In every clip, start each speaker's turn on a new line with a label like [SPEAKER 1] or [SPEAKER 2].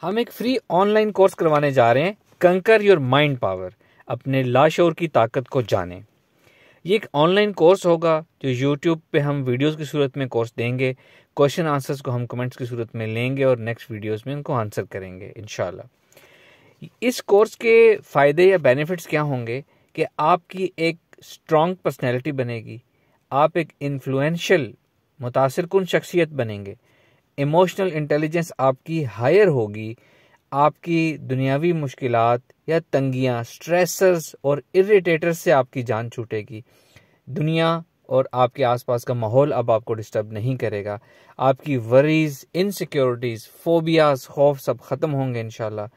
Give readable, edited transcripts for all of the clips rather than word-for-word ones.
[SPEAKER 1] हम एक free online course करवाने जा रहे हैं, कंकर योर माइंड पावर, अपने लाशऊर की ताकत को जानें। ये एक ऑनलाइन कोर्स होगा जो यूट्यूब पे हम वीडियोस की सूरत में कोर्स देंगे। क्वेश्चन आंसर्स को हम कमेंट्स की सूरत में लेंगे और नेक्स्ट वीडियोस में उनको आंसर करेंगे इंशाल्लाह। इस कोर्स के फ़ायदे या बेनिफिट्स क्या होंगे कि आपकी एक स्ट्रॉन्ग पर्सनैलिटी बनेगी, आप एक इन्फ्लुएंशियल मुतासिरकुन शख्सियत बनेंगे, इमोशनल इंटेलिजेंस आपकी हायर होगी, आपकी दुनियावी मुश्किलात या तंगियां, स्ट्रेसर्स और इरिटेटर्स से आपकी जान छूटेगी। दुनिया और आपके आसपास का माहौल अब आपको डिस्टर्ब नहीं करेगा। आपकी वरीज, इनसिक्योरिटीज़, फोबियाज, खौफ सब ख़त्म होंगे इंशाल्लाह।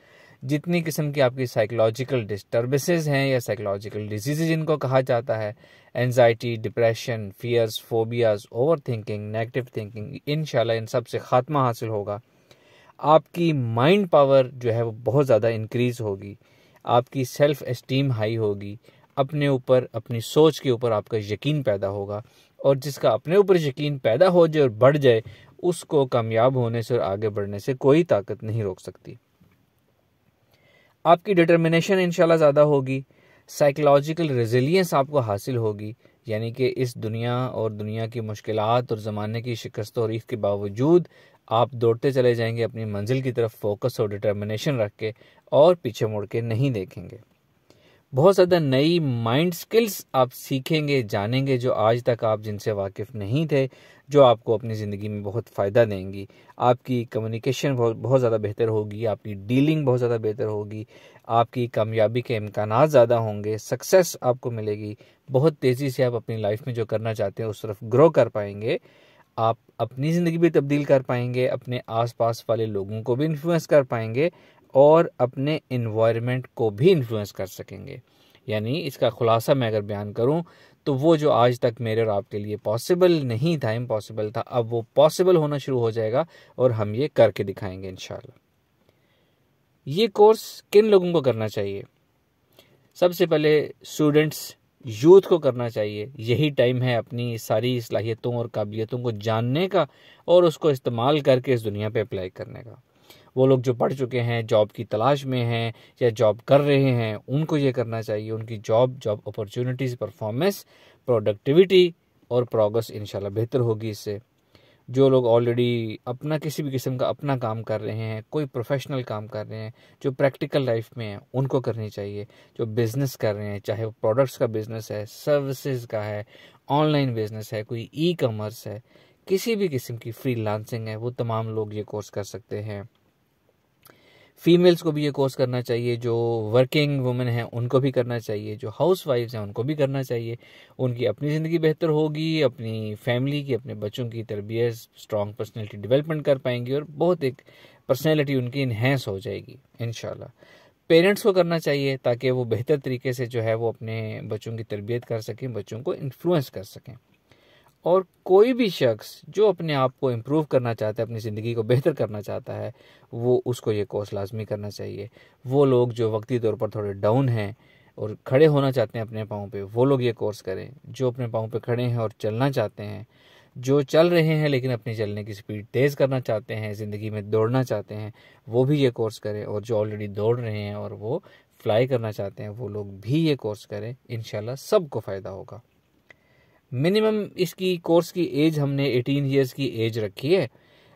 [SPEAKER 1] जितनी किस्म की आपकी साइकोलॉजिकल डिस्टर्बेंसेस हैं या साइकोलॉजिकल डिजीज़ जिनको कहा जाता है, anxiety, depression, fears, phobias, over thinking, negative thinking, इंशाल्लाह इन सब से खात्मा हासिल होगा। आपकी माइंड पावर जो है वो बहुत ज़्यादा इंक्रीज़ होगी, आपकी सेल्फ एस्टीम हाई होगी, अपने ऊपर, अपनी सोच के ऊपर आपका यकीन पैदा होगा, और जिसका अपने ऊपर यकीन पैदा हो जाए और बढ़ जाए, उसको कामयाब होने से और आगे बढ़ने से कोई ताकत नहीं रोक सकती। आपकी डिटर्मिनेशन इंशाल्लाह ज़्यादा होगी, साइकोलॉजिकल रेजिलियंस आपको हासिल होगी, यानी कि इस दुनिया और दुनिया की मुश्किलात और ज़माने की शिकस्त और के बावजूद आप दौड़ते चले जाएंगे अपनी मंजिल की तरफ, फोकस और डिटर्मिनेशन रख के, और पीछे मुड़ के नहीं देखेंगे। बहुत ज़्यादा नई माइंड स्किल्स आप सीखेंगे, जानेंगे, जो आज तक आप जिनसे वाकिफ़ नहीं थे, जो आपको अपनी ज़िंदगी में बहुत फ़ायदा देंगी। आपकी कम्युनिकेशन बहुत ज़्यादा बेहतर होगी, आपकी डीलिंग बहुत ज़्यादा बेहतर होगी, आपकी कामयाबी के इम्कानात ज़्यादा होंगे, सक्सेस आपको मिलेगी, बहुत तेज़ी से आप अपनी लाइफ में जो करना चाहते हैं उस तरफ ग्रो कर पाएंगे। आप अपनी ज़िंदगी भी तब्दील कर पाएंगे, अपने आसपास वाले लोगों को भी इन्फ्लुएंस कर पाएंगे और अपने इन्वायरमेंट को भी इन्फ्लुएंस कर सकेंगे। यानी इसका खुलासा मैं अगर बयान करूं तो वो जो आज तक मेरे और आपके लिए पॉसिबल नहीं था, इम्पॉसिबल था, अब वो पॉसिबल होना शुरू हो जाएगा और हम ये करके दिखाएंगे इंशाल्लाह। ये कोर्स किन लोगों को करना चाहिए? सबसे पहले स्टूडेंट्स, यूथ को करना चाहिए। यही टाइम है अपनी सारी सलाहियतों और काबिलियतों को जानने का और उसको इस्तेमाल करके इस दुनिया पे अप्लाई करने का। वो लोग जो पढ़ चुके हैं, जॉब की तलाश में हैं या जॉब कर रहे हैं, उनको ये करना चाहिए। उनकी जॉब अपॉर्चुनिटीज़, परफॉर्मेंस, प्रोडक्टिविटी और प्रोग्रेस इंशाल्लाह बेहतर होगी इससे। जो लोग ऑलरेडी अपना किसी भी किस्म का अपना काम कर रहे हैं, कोई प्रोफेशनल काम कर रहे हैं, जो प्रैक्टिकल लाइफ में है, उनको करनी चाहिए। जो बिज़नेस कर रहे हैं, चाहे वो प्रोडक्ट्स का बिज़नेस है, सर्विसेज का है, ऑनलाइन बिज़नेस है, कोई ई कॉमर्स है, किसी भी किस्म की फ्रीलांसिंग है, वो तमाम लोग ये कोर्स कर सकते हैं। फीमेल्स को भी ये कोर्स करना चाहिए, जो वर्किंग वुमेन हैं उनको भी करना चाहिए, जो हाउस वाइफ्स हैं उनको भी करना चाहिए। उनकी अपनी ज़िंदगी बेहतर होगी, अपनी फैमिली की, अपने बच्चों की तरबियत, स्ट्रॉन्ग पर्सनैलिटी डेवलपमेंट कर पाएंगी और बहुत एक पर्सनैलिटी उनकी इन्हेंस हो जाएगी इंशाल्लाह। पेरेंट्स को करना चाहिए ताकि वो बेहतर तरीके से जो है वो अपने बच्चों की तरबियत कर सकें, बच्चों को इन्फ्लुएंस कर सकें। और कोई भी शख्स जो अपने आप को इम्प्रूव करना चाहता है, अपनी ज़िंदगी को बेहतर करना चाहता है, वो उसको ये कोर्स लाजमी करना चाहिए। वो लोग जो वक्ती तौर पर थोड़े डाउन हैं और खड़े होना चाहते हैं अपने पाँव पे, वो लोग ये कोर्स करें। जो अपने पाँव पे खड़े हैं और चलना चाहते हैं, जो चल रहे हैं लेकिन अपनी चलने की स्पीड तेज़ करना चाहते हैं, ज़िंदगी में दौड़ना चाहते हैं, वो भी ये कोर्स करें। और जो ऑलरेडी दौड़ रहे हैं और वो फ्लाई करना चाहते हैं, वो लोग भी ये कोर्स करें। इंशाल्लाह सबको फ़ायदा होगा। मिनिमम इसकी कोर्स की एज हमने 18 ईयर्स की एज रखी है,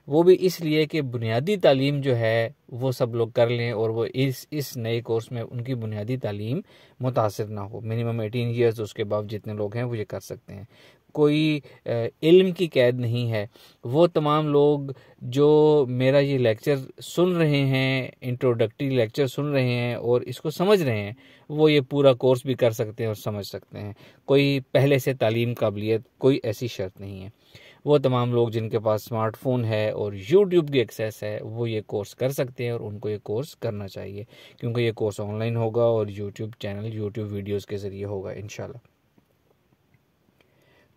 [SPEAKER 1] वो भी इसलिए कि बुनियादी तालीम जो है वो सब लोग कर लें और वो इस नए कोर्स में उनकी बुनियादी तालीम मुतासिर ना हो। मिनिमम 18 ईयर्स, उसके बाद जितने लोग हैं वो ये कर सकते हैं। कोई इल्म की कैद नहीं है। वो तमाम लोग जो मेरा ये लेक्चर सुन रहे हैं, इंट्रोडक्टरी लेक्चर सुन रहे हैं और इसको समझ रहे हैं, वो ये पूरा कोर्स भी कर सकते हैं और समझ सकते हैं। कोई पहले से तालीम काबिलियत, कोई ऐसी शर्त नहीं है। वो तमाम लोग जिनके पास स्मार्टफोन है और यूट्यूब की एक्सेस है, वो ये कोर्स कर सकते हैं और उनको ये कोर्स करना चाहिए, क्योंकि ये कोर्स ऑनलाइन होगा और यूट्यूब चैनल, यूट्यूब वीडियोस के ज़रिए होगा इंशाल्लाह।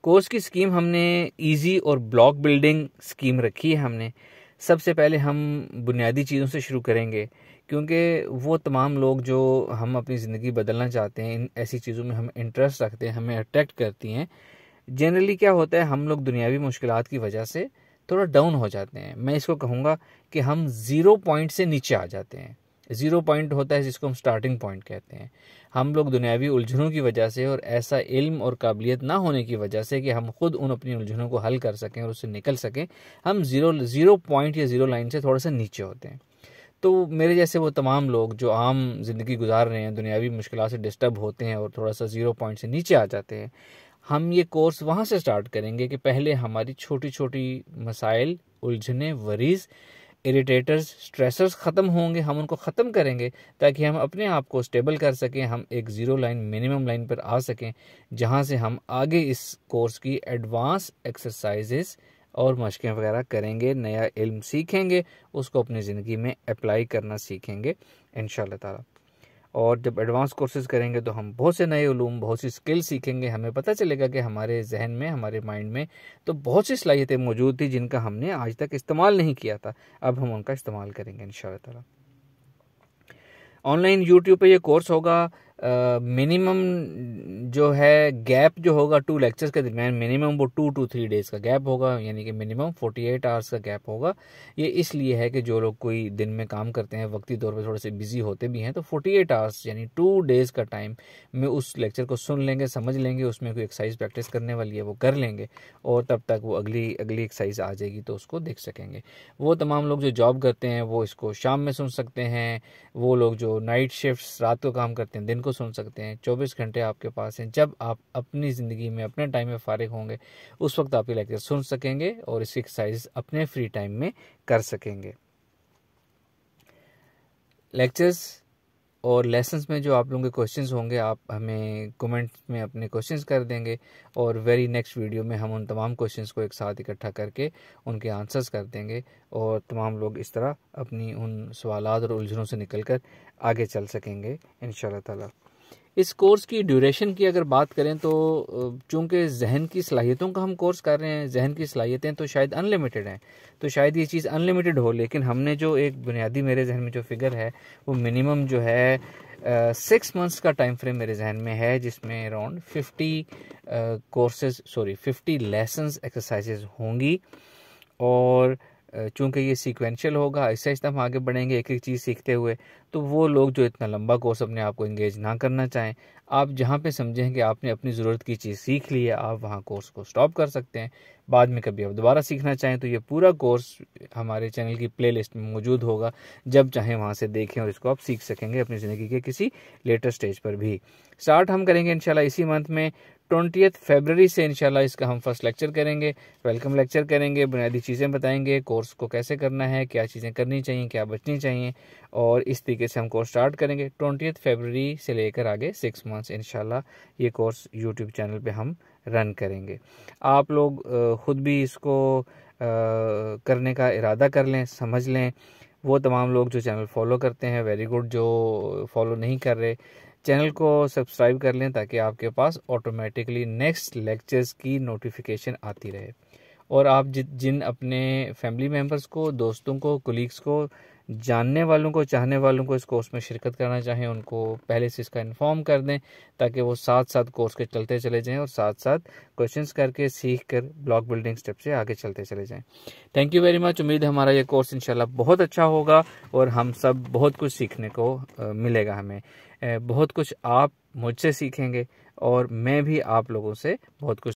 [SPEAKER 1] कोर्स की स्कीम हमने इजी और ब्लॉक बिल्डिंग स्कीम रखी है हमने। सबसे पहले हम बुनियादी चीज़ों से शुरू करेंगे, क्योंकि वो तमाम लोग जो हम अपनी ज़िंदगी बदलना चाहते हैं, इन ऐसी चीज़ों में हम इंटरेस्ट रखते हैं, हमें अट्रैक्ट करती हैं। जनरली क्या होता है, हम लोग दुनियावी मुश्किलात की वजह से थोड़ा डाउन हो जाते हैं। मैं इसको कहूँगा कि हम 0 पॉइंट से नीचे आ जाते हैं। 0 पॉइंट होता है जिसको हम स्टार्टिंग पॉइंट कहते हैं। हम लोग दुनियावी उलझनों की वजह से और ऐसा इल्म और काबिलियत ना होने की वजह से कि हम खुद उन अपनी उलझनों को हल कर सकें और उससे निकल सकें, हम जीरो पॉइंट या जीरो लाइन से थोड़ा सा नीचे होते हैं। तो मेरे जैसे वो तमाम लोग जो आम ज़िंदगी गुजार रहे हैं, दुनियावी मुश्किलात से डिस्टर्ब होते हैं और थोड़ा सा 0 पॉइंट से नीचे आ जाते हैं, हम ये कोर्स वहाँ से स्टार्ट करेंगे कि पहले हमारी छोटी छोटी मसाइल, उलझने, वरीज़, इरिटेटर्स, स्ट्रेसर्स ख़त्म होंगे, हम उनको ख़त्म करेंगे ताकि हम अपने आप को स्टेबल कर सकें, हम एक ज़ीरो लाइन, मिनिमम लाइन पर आ सकें, जहाँ से हम आगे इस कोर्स की एडवांस एक्सरसाइजेस और मशक़ें वगैरह करेंगे, नया इल्म सीखेंगे, उसको अपनी ज़िंदगी में अप्लाई करना सीखेंगे इंशाअल्लाह ताला। और जब एडवांस कोर्सेज़ करेंगे तो हम बहुत से नए उलूम, बहुत सी स्किल सीखेंगे। हमें पता चलेगा कि हमारे जहन में, हमारे माइंड में तो बहुत सी सलाहियतें मौजूद थी जिनका हमने आज तक इस्तेमाल नहीं किया था, अब हम उनका इस्तेमाल करेंगे इंशाअल्लाह ताला। ऑनलाइन यूट्यूब पे ये कोर्स होगा। मिनिमम जो है गैप जो होगा 2 लेक्चर्स के दरमियान, मिनिमम वो 2 to 3 डेज़ का गैप होगा, यानी कि मिनिमम 48 आवर्स का गैप होगा। ये इसलिए है कि जो लोग कोई दिन में काम करते हैं, वक्ती तौर पे थोड़े से बिजी होते भी हैं, तो 48 आवर्स यानी 2 डेज़ का टाइम में उस लेक्चर को सुन लेंगे, समझ लेंगे, उसमें कोई एक्सरसाइज प्रैक्टिस करने वाली है वो कर लेंगे और तब तक वो अगली एक्सरसाइज आ जाएगी तो उसको देख सकेंगे। वो तमाम लोग जो जॉब करते हैं वो इसको शाम में सुन सकते हैं। वो लोग जो नाइट शिफ्ट्स, रात को काम करते हैं, दिन को सुन सकते हैं। 24 घंटे आपके पास हैं। जब आप अपनी ज़िंदगी में अपने टाइम में फारिग होंगे उस वक्त आप ये लेक्चर सुन सकेंगे और इसकी एक्सरसाइज अपने फ्री टाइम में कर सकेंगे। लेक्चर्स और लेसन्स में जो आप लोगों के क्वेश्चंस होंगे, आप हमें कमेंट्स में अपने क्वेश्चंस कर देंगे और वेरी नेक्स्ट वीडियो में हम उन तमाम क्वेश्चंस को एक साथ इकट्ठा करके उनके आंसर्स कर देंगे और तमाम लोग इस तरह अपनी उन सवालात और उलझनों से निकलकर आगे चल सकेंगे इंशाअल्लाह ताला। इस कोर्स की ड्यूरेशन की अगर बात करें तो चूँकि जहन की सलाहियतों का हम कोर्स कर रहे हैं, जहन की सलाहियतें तो शायद अनलिमिटेड हैं, तो शायद ये चीज़ अनलिमिटेड हो, लेकिन हमने जो एक बुनियादी मेरे जहन में जो फिगर है वो मिनिमम जो है 6 मंथ्स का टाइम फ्रेम मेरे जहन में है, जिसमें अराउंड 50 लेसन्स एक्सरसाइजेज होंगी। और चूँकि ये सीक्वेंशियल होगा, आहिस्ता आहिस्ता हम आगे बढ़ेंगे एक एक चीज़ सीखते हुए, तो वो लोग जो इतना लंबा कोर्स अपने आप को इंगेज ना करना चाहें, आप जहाँ पे समझें कि आपने अपनी ज़रूरत की चीज़ सीख ली है, आप वहाँ कोर्स को स्टॉप कर सकते हैं। बाद में कभी आप दोबारा सीखना चाहें तो ये पूरा कोर्स हमारे चैनल की प्लेलिस्ट में मौजूद होगा, जब चाहें वहाँ से देखें और इसको आप सीख सकेंगे अपनी ज़िंदगी के किसी लेटर स्टेज पर भी। स्टार्ट हम करेंगे इंशाल्लाह इसी मंथ में 20 फरवरी से इंशाल्लाह इसका हम फर्स्ट लेक्चर करेंगे, वेलकम लेक्चर करेंगे, बुनियादी चीज़ें बताएंगे, कोर्स को कैसे करना है, क्या चीज़ें करनी चाहिए, क्या बचनी चाहिए, और इस तरीके से हम कोर्स स्टार्ट करेंगे 20 फरवरी से लेकर आगे 6 मंथ्स इंशाल्लाह ये कोर्स यूट्यूब चैनल पे हम रन करेंगे। आप लोग ख़ुद भी इसको करने का इरादा कर लें, समझ लें। वो तमाम लोग जो चैनल फॉलो करते हैं वेरी गुड, जो फॉलो नहीं कर रहे चैनल को सब्सक्राइब कर लें ताकि आपके पास ऑटोमेटिकली नेक्स्ट लेक्चर्स की नोटिफिकेशन आती रहे। और आप जिन अपने फैमिली मेम्बर्स को, दोस्तों को, कोलीग्स को, जानने वालों को, चाहने वालों को इस कोर्स में शिरकत करना चाहें, उनको पहले से इसका इन्फॉर्म कर दें ताकि वो साथ साथ कोर्स के चलते चले जाएं और साथ साथ क्वेश्चंस करके सीख कर ब्लॉक बिल्डिंग स्टेप से आगे चलते चले जाएं। Thank you very much. उम्मीद है हमारा ये कोर्स इंशाल्लाह बहुत अच्छा होगा और हम सब बहुत कुछ सीखने को मिलेगा। हमें बहुत कुछ आप मुझसे सीखेंगे और मैं भी आप लोगों से बहुत कुछ